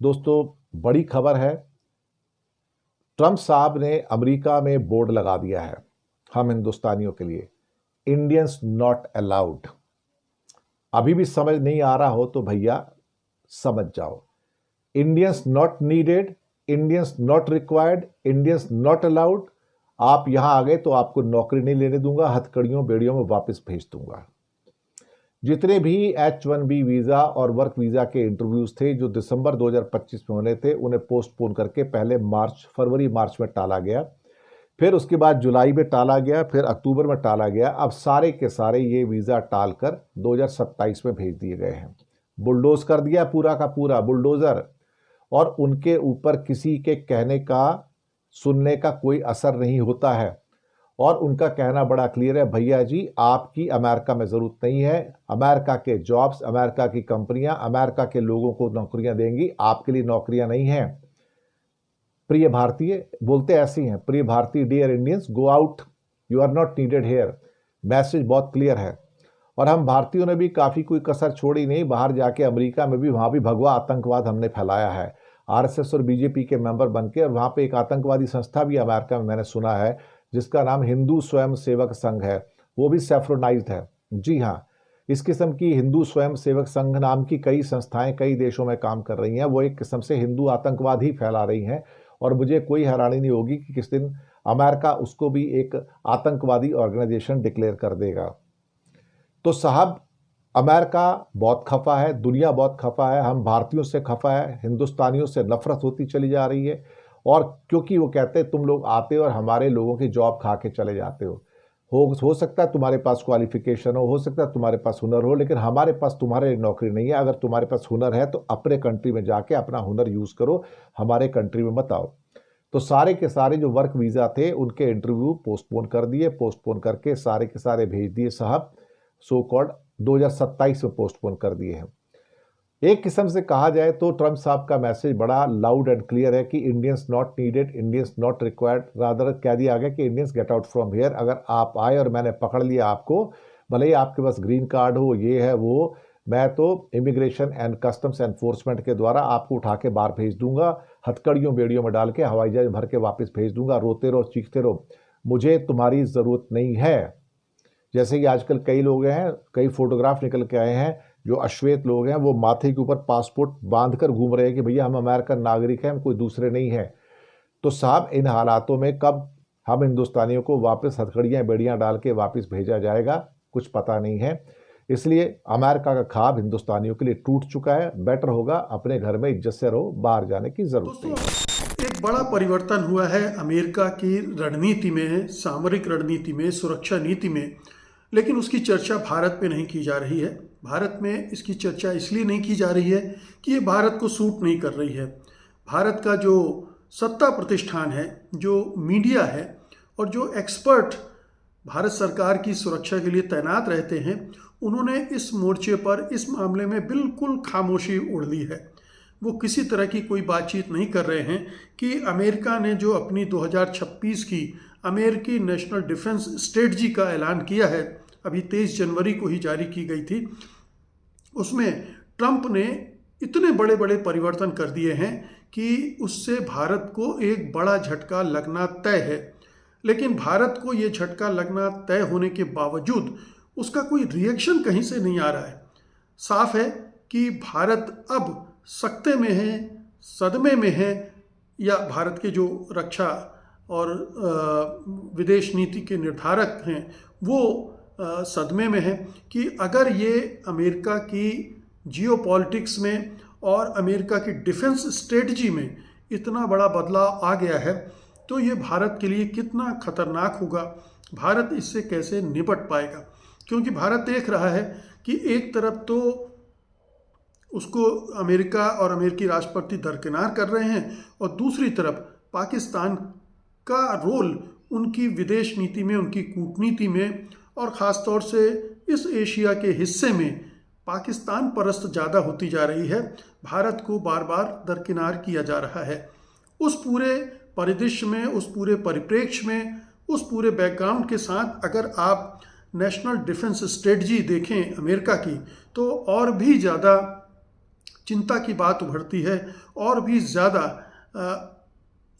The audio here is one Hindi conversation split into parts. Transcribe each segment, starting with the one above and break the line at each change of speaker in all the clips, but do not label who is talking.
दोस्तों, बड़ी खबर है। ट्रंप साहब ने अमेरिका में बोर्ड लगा दिया है हम हिंदुस्तानियों के लिए, इंडियंस नॉट अलाउड। अभी भी समझ नहीं आ रहा हो तो भैया समझ जाओ। Indians not needed, Indians not required, Indians not allowed. आप यहां आ गए तो आपको नौकरी नहीं लेने दूंगा, हथकड़ियों बेड़ियों में वापस भेज दूंगा। जितने भी H-1B वीजा और वर्क वीजा के इंटरव्यूज थे जो दिसंबर 2025 में होने थे, उन्हें पोस्टपोन करके पहले फरवरी मार्च में टाला गया, फिर उसके बाद जुलाई में टाला गया, फिर अक्टूबर में टाला गया। अब सारे के सारे ये वीजा टालकर 2027 में भेज दिए गए हैं। बुलडोज कर दिया पूरा का पूरा, बुलडोजर। और उनके ऊपर किसी के कहने का, सुनने का कोई असर नहीं होता है। और उनका कहना बड़ा क्लियर है, भैया जी आपकी अमेरिका में ज़रूरत नहीं है। अमेरिका के जॉब्स, अमेरिका की कंपनियां, अमेरिका के लोगों को नौकरियां देंगी, आपके लिए नौकरियां नहीं हैं। प्रिय भारतीय बोलते ऐसे हैं, प्रिय भारतीय, dear Indians, go out, you are not needed here. Message बहुत क्लियर है। और हम भारतीयों ने भी काफ़ी कोई कसर छोड़ी नहीं। बाहर जाके अमेरिका में भी, वहाँ भी भगवा आतंकवाद हमने फैलाया है। आरएसएस और बीजेपी के मेंबर बनके। और वहाँ पे एक आतंकवादी संस्था भी अमेरिका में मैंने सुना है जिसका नाम हिंदू स्वयं सेवक संघ है, वो भी सेफ्रोनाइज्ड है। जी हाँ, इस किस्म की हिंदू स्वयं सेवक संघ नाम की कई संस्थाएं कई देशों में काम कर रही हैं। वो एक किस्म से हिंदू आतंकवाद ही फैला रही हैं। और मुझे कोई हैरानी नहीं होगी कि किस दिन अमेरिका उसको भी एक आतंकवादी ऑर्गेनाइजेशन डिक्लेयर कर देगा। तो साहब, अमेरिका बहुत खफा है, दुनिया बहुत खफा है, हम भारतीयों से खफा है, हिंदुस्तानियों से नफरत होती चली जा रही है। और क्योंकि वो कहते हैं तुम लोग आते हो और हमारे लोगों की जॉब खा के चले जाते हो सकता है तुम्हारे पास क्वालिफिकेशन हो सकता है तुम्हारे पास हुनर हो, लेकिन हमारे पास तुम्हारे लिए नौकरी नहीं है। अगर तुम्हारे पास हुनर है तो अपने कंट्री में जाके अपना हुनर यूज़ करो, हमारे कंट्री में मत आओ। तो सारे के सारे जो वर्क वीज़ा थे उनके इंटरव्यू पोस्टपोन कर दिए, पोस्टपोन करके सारे के सारे भेज दिए साहब, सो कॉल्ड 2027 में पोस्टपोन कर दिए हैं। एक किस्म से कहा जाए तो ट्रंप साहब का मैसेज बड़ा लाउड एंड क्लियर है कि Indians not needed, Indians not required. Rather कह दिया गया कि Indians get out from here. अगर आप आए और मैंने पकड़ लिया आपको, भले ही आपके पास ग्रीन कार्ड हो, ये है वो, मैं तो इमिग्रेशन एंड कस्टम्स एनफोर्समेंट के द्वारा आपको उठा के बाहर भेज दूंगा, हथकड़ियों बेड़ियों में डाल के हवाई जहाज भर के वापस भेज दूंगा। रोते रहो, चीखते रहो, मुझे तुम्हारी ज़रूरत नहीं है। जैसे कि आजकल कई लोग हैं, कई फोटोग्राफ निकल के आए हैं, जो अश्वेत लोग हैं, वो माथे के ऊपर पासपोर्ट बांध कर घूम रहे हैं कि भैया हम अमेरिकन नागरिक हैं, हम कोई दूसरे नहीं हैं। तो साहब, इन हालातों में कब हम हिंदुस्तानियों को वापस हथकड़ियाँ बेड़ियाँ डाल के वापस भेजा जाएगा, कुछ पता नहीं है। इसलिए अमेरिका का ख्वाब हिंदुस्तानियों के लिए टूट चुका है। बेटर होगा अपने घर में इज्जत से रहो, बाहर जाने की जरूरत नहीं।
एक बड़ा परिवर्तन हुआ है अमेरिका की रणनीति में, सामरिक रणनीति में, सुरक्षा नीति में, लेकिन उसकी चर्चा भारत में नहीं की जा रही है। भारत में इसकी चर्चा इसलिए नहीं की जा रही है कि ये भारत को सूट नहीं कर रही है। भारत का जो सत्ता प्रतिष्ठान है, जो मीडिया है और जो एक्सपर्ट भारत सरकार की सुरक्षा के लिए तैनात रहते हैं, उन्होंने इस मोर्चे पर, इस मामले में बिल्कुल खामोशी ओढ़ ली है। वो किसी तरह की कोई बातचीत नहीं कर रहे हैं कि अमेरिका ने जो अपनी 2026 की अमेरिकी नेशनल डिफेंस स्ट्रेटजी का ऐलान किया है, अभी 23 जनवरी को ही जारी की गई थी, उसमें ट्रंप ने इतने बड़े बड़े परिवर्तन कर दिए हैं कि उससे भारत को एक बड़ा झटका लगना तय है। लेकिन भारत को ये झटका लगना तय होने के बावजूद उसका कोई रिएक्शन कहीं से नहीं आ रहा है। साफ है कि भारत अब सकते में है, सदमे में है, या भारत के जो रक्षा और विदेश नीति के निर्धारक हैं वो सदमे में है कि अगर ये अमेरिका की जियोपॉलिटिक्स में और अमेरिका की डिफेंस स्ट्रेटजी में इतना बड़ा बदलाव आ गया है तो ये भारत के लिए कितना खतरनाक होगा, भारत इससे कैसे निपट पाएगा। क्योंकि भारत देख रहा है कि एक तरफ तो उसको अमेरिका और अमेरिकी राष्ट्रपति दरकिनार कर रहे हैं और दूसरी तरफ पाकिस्तान का रोल उनकी विदेश नीति में, उनकी कूटनीति में और ख़ास तौर से इस एशिया के हिस्से में पाकिस्तान परस्त ज़्यादा होती जा रही है। भारत को बार बार दरकिनार किया जा रहा है। उस पूरे परिदृश्य में, उस पूरे परिप्रेक्ष्य में, उस पूरे बैकग्राउंड के साथ अगर आप नेशनल डिफेंस स्ट्रेटजी देखें अमेरिका की, तो और भी ज़्यादा चिंता की बात उभरती है और भी ज़्यादा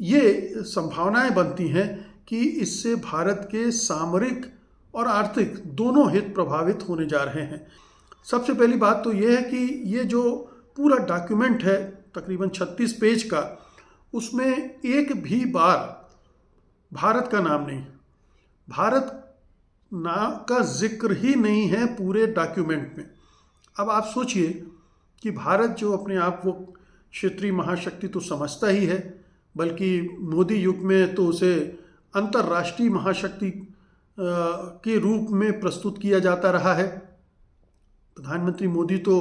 ये संभावनाएं बनती हैं कि इससे भारत के सामरिक और आर्थिक दोनों हित प्रभावित होने जा रहे हैं। सबसे पहली बात तो ये है कि ये जो पूरा डॉक्यूमेंट है तकरीबन 36 पेज का, उसमें एक भी बार भारत का नाम नहीं, भारत का जिक्र ही नहीं है पूरे डॉक्यूमेंट में। अब आप सोचिए कि भारत जो अपने आप वो क्षेत्रीय महाशक्ति तो समझता ही है, बल्कि मोदी युग में तो उसे अंतर्राष्ट्रीय महाशक्ति के रूप में प्रस्तुत किया जाता रहा है। प्रधानमंत्री मोदी तो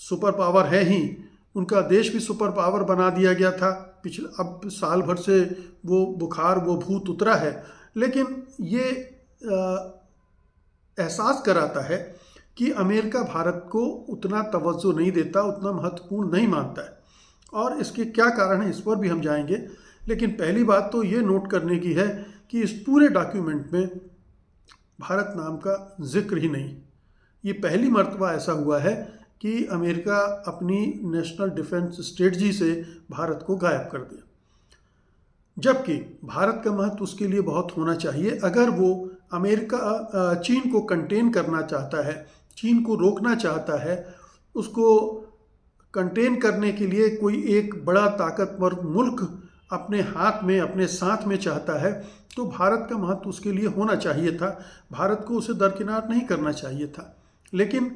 सुपर पावर है ही, उनका देश भी सुपर पावर बना दिया गया था। पिछले अब साल भर से वो बुखार वो भूत उतरा है, लेकिन ये एहसास कराता है कि अमेरिका भारत को उतना तवज्जो नहीं देता, उतना महत्वपूर्ण नहीं मानता है। और इसके क्या कारण है इस पर भी हम जाएंगे, लेकिन पहली बात तो ये नोट करने की है कि इस पूरे डॉक्यूमेंट में भारत नाम का जिक्र ही नहीं। ये पहली मर्तबा ऐसा हुआ है कि अमेरिका अपनी नेशनल डिफेंस स्ट्रेटजी से भारत को गायब कर दिया, जबकि भारत का महत्व उसके लिए बहुत होना चाहिए। अगर वो अमेरिका चीन को कंटेन करना चाहता है, चीन को रोकना चाहता है, उसको कंटेन करने के लिए कोई एक बड़ा ताकतवर मुल्क अपने हाथ में अपने साथ में चाहता है, तो भारत का महत्व उसके लिए होना चाहिए था। भारत को उसे दरकिनार नहीं करना चाहिए था। लेकिन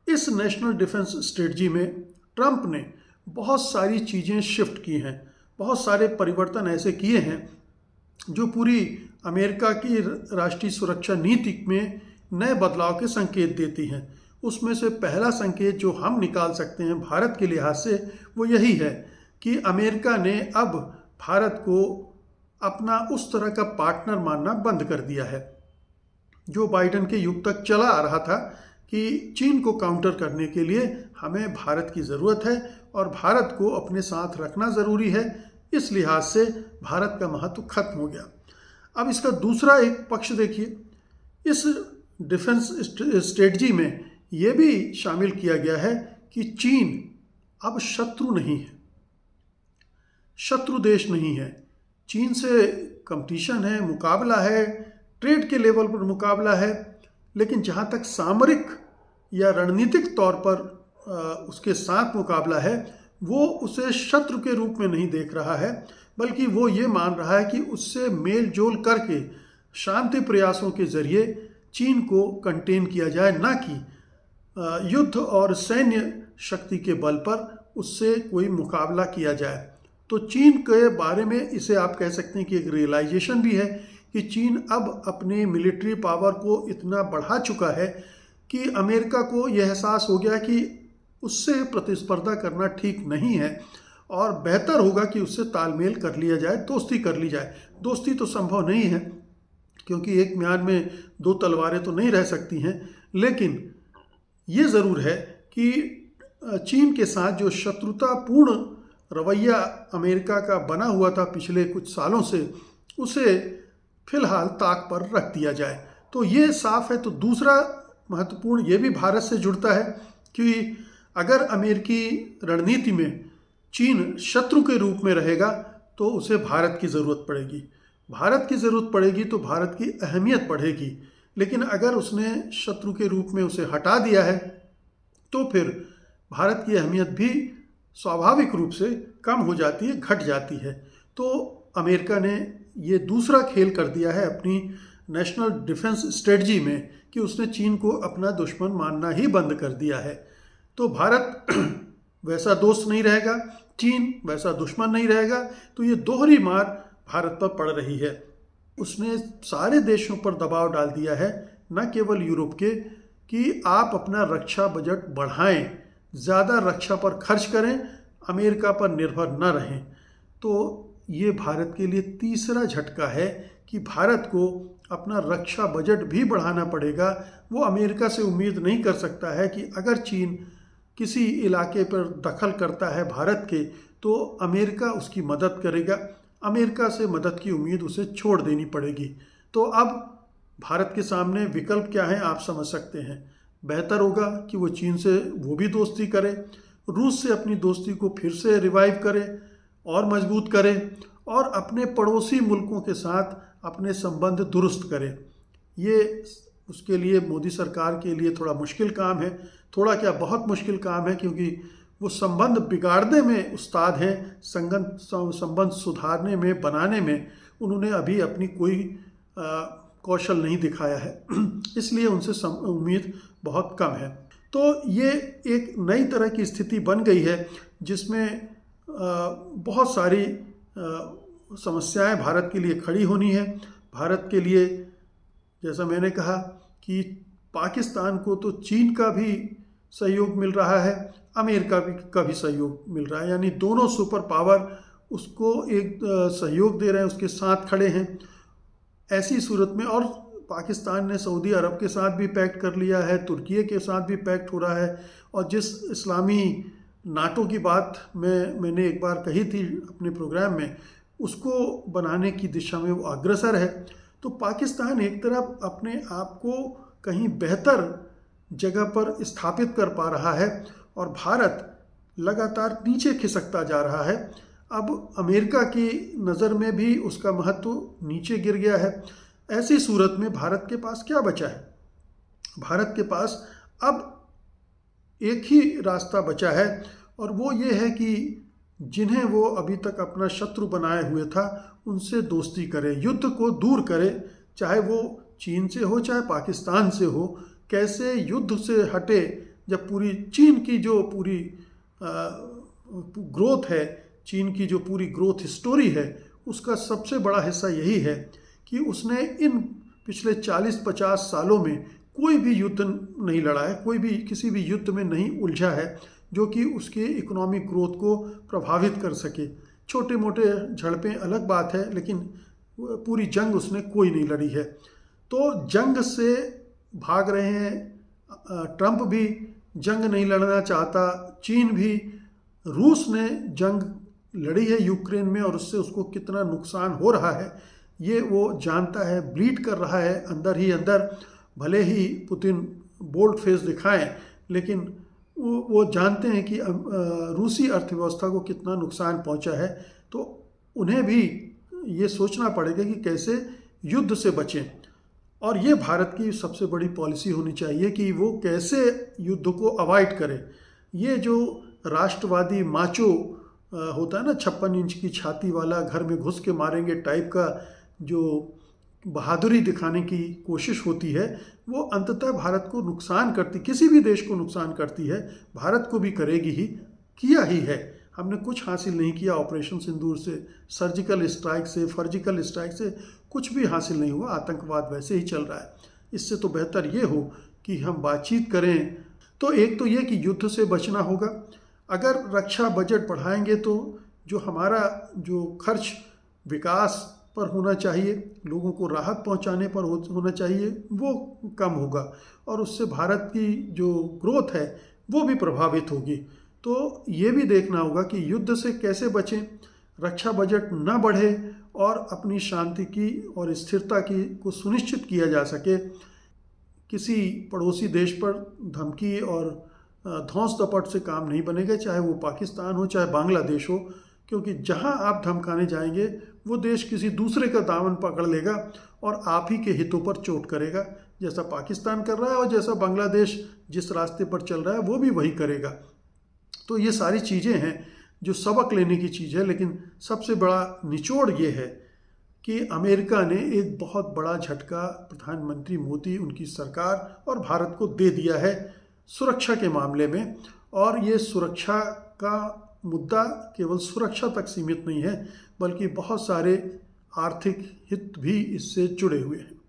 इस नेशनल डिफेंस स्ट्रेटजी में ट्रंप ने बहुत सारी चीज़ें शिफ्ट की हैं, बहुत सारे परिवर्तन ऐसे किए हैं जो पूरी अमेरिका की राष्ट्रीय सुरक्षा नीति में नए बदलाव के संकेत देती हैं। उसमें से पहला संकेत जो हम निकाल सकते हैं भारत के लिहाज से, वो यही है कि अमेरिका ने अब भारत को अपना उस तरह का पार्टनर मानना बंद कर दिया है जो बाइडेन के युग तक चला आ रहा था कि चीन को काउंटर करने के लिए हमें भारत की ज़रूरत है और भारत को अपने साथ रखना ज़रूरी है। इस लिहाज से भारत का महत्व खत्म हो गया। अब इसका दूसरा एक पक्ष देखिए, इस डिफेंस स्ट्रेटजी में ये भी शामिल किया गया है कि चीन अब शत्रु नहीं है, शत्रु देश नहीं है। चीन से कंपटीशन है, मुकाबला है, ट्रेड के लेवल पर मुकाबला है, लेकिन जहाँ तक सामरिक या रणनीतिक तौर पर उसके साथ मुकाबला है, वो उसे शत्रु के रूप में नहीं देख रहा है, बल्कि वो ये मान रहा है कि उससे मेल जोल करके शांति प्रयासों के जरिए चीन को कंटेन किया जाए, ना कि युद्ध और सैन्य शक्ति के बल पर उससे कोई मुकाबला किया जाए। तो चीन के बारे में इसे आप कह सकते हैं कि एक रियलाइजेशन भी है कि चीन अब अपने मिलिट्री पावर को इतना बढ़ा चुका है कि अमेरिका को यह एहसास हो गया कि उससे प्रतिस्पर्धा करना ठीक नहीं है और बेहतर होगा कि उससे तालमेल कर लिया जाए, दोस्ती कर ली जाए। दोस्ती तो संभव नहीं है क्योंकि एक म्यान में दो तलवारें तो नहीं रह सकती हैं, लेकिन ये ज़रूर है कि चीन के साथ जो शत्रुतापूर्ण रवैया अमेरिका का बना हुआ था पिछले कुछ सालों से, उसे फिलहाल ताक पर रख दिया जाए। तो ये साफ है। तो दूसरा महत्वपूर्ण ये भी भारत से जुड़ता है कि अगर अमेरिकी रणनीति में चीन शत्रु के रूप में रहेगा तो उसे भारत की ज़रूरत पड़ेगी। भारत की ज़रूरत पड़ेगी तो भारत की अहमियत बढ़ेगी, लेकिन अगर उसने शत्रु के रूप में उसे हटा दिया है तो फिर भारत की अहमियत भी स्वाभाविक रूप से कम हो जाती है, घट जाती है। तो अमेरिका ने ये दूसरा खेल कर दिया है अपनी नेशनल डिफेंस स्ट्रेटजी में कि उसने चीन को अपना दुश्मन मानना ही बंद कर दिया है। तो भारत वैसा दोस्त नहीं रहेगा, चीन वैसा दुश्मन नहीं रहेगा। तो ये दोहरी मार भारत पर पड़ रही है। उसने सारे देशों पर दबाव डाल दिया है, न केवल यूरोप के, कि आप अपना रक्षा बजट बढ़ाएं, ज़्यादा रक्षा पर खर्च करें, अमेरिका पर निर्भर न रहें। तो ये भारत के लिए तीसरा झटका है कि भारत को अपना रक्षा बजट भी बढ़ाना पड़ेगा। वो अमेरिका से उम्मीद नहीं कर सकता है कि अगर चीन किसी इलाके पर दखल करता है भारत के तो अमेरिका उसकी मदद करेगा। अमेरिका से मदद की उम्मीद उसे छोड़ देनी पड़ेगी। तो अब भारत के सामने विकल्प क्या है आप समझ सकते हैं। बेहतर होगा कि वो चीन से वो भी दोस्ती करे, रूस से अपनी दोस्ती को फिर से रिवाइव करे और मजबूत करे और अपने पड़ोसी मुल्कों के साथ अपने संबंध दुरुस्त करे। ये उसके लिए मोदी सरकार के लिए थोड़ा मुश्किल काम है, थोड़ा क्या बहुत मुश्किल काम है, क्योंकि वो संबंध बिगाड़ने में उस्ताद हैं, संबंध सुधारने में, बनाने में उन्होंने अभी अपनी कोई कौशल नहीं दिखाया है। इसलिए उनसे उम्मीद बहुत कम है। तो ये एक नई तरह की स्थिति बन गई है जिसमें बहुत सारी समस्याएं भारत के लिए खड़ी होनी है। भारत के लिए, जैसा मैंने कहा कि पाकिस्तान को तो चीन का भी सहयोग मिल रहा है, अमेरिका का भी सहयोग मिल रहा है, यानी दोनों सुपर पावर उसको एक सहयोग दे रहे हैं, उसके साथ खड़े हैं। ऐसी सूरत में, और पाकिस्तान ने सऊदी अरब के साथ भी पैक्ट कर लिया है, तुर्की के साथ भी पैक्ट हो रहा है, और जिस इस्लामी नाटो की बात मैंने एक बार कही थी अपने प्रोग्राम में, उसको बनाने की दिशा में वो अग्रसर है। तो पाकिस्तान एक तरफ अपने आप को कहीं बेहतर जगह पर स्थापित कर पा रहा है और भारत लगातार नीचे खिसकता जा रहा है। अब अमेरिका की नज़र में भी उसका महत्व नीचे गिर गया है। ऐसी सूरत में भारत के पास क्या बचा है? भारत के पास अब एक ही रास्ता बचा है, और वो ये है कि जिन्हें वो अभी तक अपना शत्रु बनाए हुए था उनसे दोस्ती करे, युद्ध को दूर करे, चाहे वो चीन से हो चाहे पाकिस्तान से हो। कैसे युद्ध से हटे, जब पूरी चीन की जो पूरी ग्रोथ है, चीन की जो पूरी ग्रोथ स्टोरी है, उसका सबसे बड़ा हिस्सा यही है कि उसने इन पिछले 40-50 सालों में कोई भी युद्ध नहीं लड़ा है, कोई भी किसी भी युद्ध में नहीं उलझा है जो कि उसके इकोनॉमिक ग्रोथ को प्रभावित कर सके। छोटे मोटे झड़पें अलग बात है, लेकिन पूरी जंग उसने कोई नहीं लड़ी है। तो जंग से भाग रहे हैं। ट्रंप भी जंग नहीं लड़ना चाहता, चीन भी। रूस ने जंग लड़ी है यूक्रेन में, और उससे उसको कितना नुकसान हो रहा है ये वो जानता है, ब्लीड कर रहा है अंदर ही अंदर। भले ही पुतिन बोल्ड फेस दिखाएं, लेकिन वो जानते हैं कि रूसी अर्थव्यवस्था को कितना नुकसान पहुंचा है। तो उन्हें भी ये सोचना पड़ेगा कि कैसे युद्ध से बचें, और ये भारत की सबसे बड़ी पॉलिसी होनी चाहिए कि वो कैसे युद्ध को अवॉइड करें। ये जो राष्ट्रवादी माचो होता है ना, 56 इंच की छाती वाला, घर में घुस के मारेंगे टाइप का जो बहादुरी दिखाने की कोशिश होती है, वो अंततः भारत को नुकसान करती, किसी भी देश को नुकसान करती है, भारत को भी करेगी ही, किया ही है। हमने कुछ हासिल नहीं किया ऑपरेशन सिंदूर से, सर्जिकल स्ट्राइक से, सर्जिकल स्ट्राइक से कुछ भी हासिल नहीं हुआ। आतंकवाद वैसे ही चल रहा है। इससे तो बेहतर ये हो कि हम बातचीत करें। तो एक तो ये कि युद्ध से बचना होगा। अगर रक्षा बजट बढ़ाएंगे तो जो हमारा जो खर्च विकास पर होना चाहिए, लोगों को राहत पहुंचाने पर होना चाहिए, वो कम होगा, और उससे भारत की जो ग्रोथ है वो भी प्रभावित होगी। तो ये भी देखना होगा कि युद्ध से कैसे बचें, रक्षा बजट न बढ़े और अपनी शांति की और स्थिरता की को सुनिश्चित किया जा सके। किसी पड़ोसी देश पर धमकी और धौंस दपट से काम नहीं बनेगा, चाहे वो पाकिस्तान हो चाहे बांग्लादेश हो, क्योंकि जहां आप धमकाने जाएंगे वो देश किसी दूसरे का दामन पकड़ लेगा और आप ही के हितों पर चोट करेगा, जैसा पाकिस्तान कर रहा है और जैसा बांग्लादेश जिस रास्ते पर चल रहा है वो भी वही करेगा। तो ये सारी चीज़ें हैं जो सबक लेने की चीज़ है। लेकिन सबसे बड़ा निचोड़ ये है कि अमेरिका ने एक बहुत बड़ा झटका प्रधानमंत्री मोदी, उनकी सरकार और भारत को दे दिया है सुरक्षा के मामले में। और ये सुरक्षा का मुद्दा केवल सुरक्षा तक सीमित नहीं है, बल्कि बहुत सारे आर्थिक हित भी इससे जुड़े हुए हैं।